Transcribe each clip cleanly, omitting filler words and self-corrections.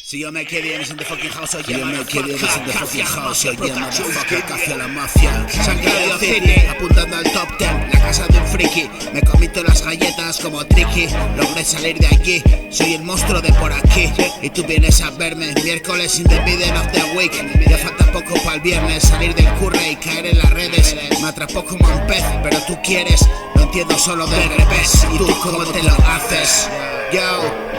See you make aliens in the fucking house, oh yeah, make aliens in the fucking house, oh yeah, motherfucker, café a la mafia. Sangrado City, apuntando al top 10, la casa de un friki. Me comí todas las galletas como Tricky, logré salir de aquí, soy el monstruo de por aquí. Y tú vienes a verme, miércoles in the middle of the week. Ya falta poco para el viernes, salir del curry y caer en las redes. Me atrapó como un pez, pero tú quieres, lo entiendo solo del revés. ¿Y tú cómo te lo haces? Yo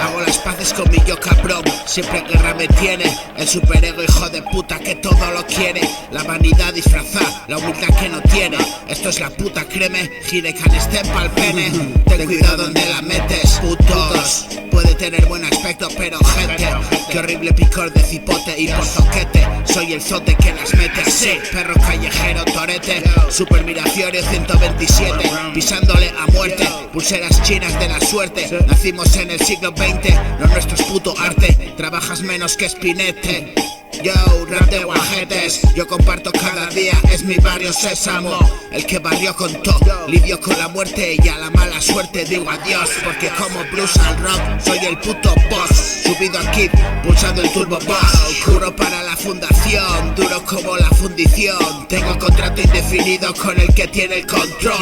hago las paces con mi yo cabrón. Siempre guerra me tiene el superego hijo de puta que todo lo quiere. La vanidad disfrazada, la humildad que no tiene. Esto es la puta creme, gire can estén pa'l pene. Ten cuidado donde la metes, putos. Puede tener buen aspecto pero gente, qué horrible picor de cipote y por zoquete. Soy el zote que las mete así, perro callejero torete. Super Mirafiore 127, pisándole a muerte. Pulseras chinas de la suerte. Nacimos en el siglo XX, lo nuestro es puto arte. Trabajas menos que Spinette. Yo, rap de guajetes, yo comparto cada día, es mi barrio Sésamo. El que barrió con todo, lidio con la muerte y a la mala suerte digo adiós. Porque como blues al rock, soy el puto boss. Subido aquí, pulsando el turbo boss. Juro para la fundación, duro como la fundición. Tengo contrato indefinido con el que tiene el control.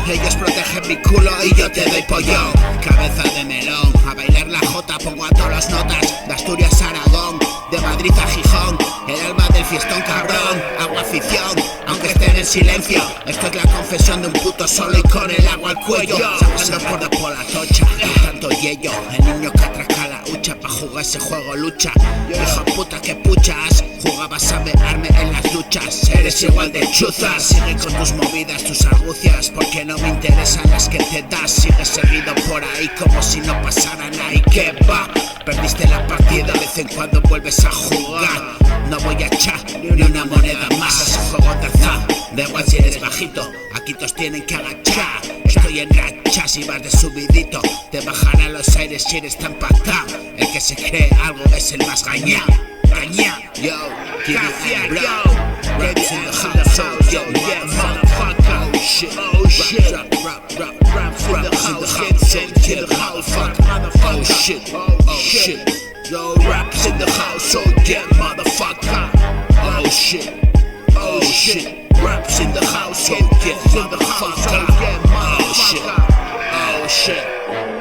Ellos protegen mi culo y yo te doy pollo. Cabeza de melón, a bailar la jota pongo a todas las notas. De Asturias a Aragón, de Madrid a Gijón, el alma del fiestón cabrón, agua afición, aunque estén en silencio. Esto es la confesión de un puto solo y con el agua al cuello. Sacando por la tocha, tanto yello. El niño que atraca la hucha pa' jugar ese juego lucha. Hijo puta que puchas, jugabas a mearme en las duchas. Eres igual de chuzas, sigue con tus movidas, tus argucias, porque no me interesan las que te das. Sigue seguido por ahí como si no pasara nada. ¿Y qué va? Perdiste la partida, de vez en cuando vuelves a jugar. No voy a echar ni una moneda más a ese juego de azar. Da igual si eres bajito, aquí todos tienen que agachar. Estoy en racha, si vas de subidito te bajarán los aires si eres tan patado. El que se cree algo es el más gañá. Yo, give me a bro. Raps in the house, yo, yeah, motherfucker. Oh shit, oh shit. Raps in the house, yo, the house, fuck. Oh shit, oh shit. Yo, raps in the house, oh yeah, motherfucker. Oh shit, oh shit. Raps in the house, oh yeah, motherfucker. Oh shit, oh shit.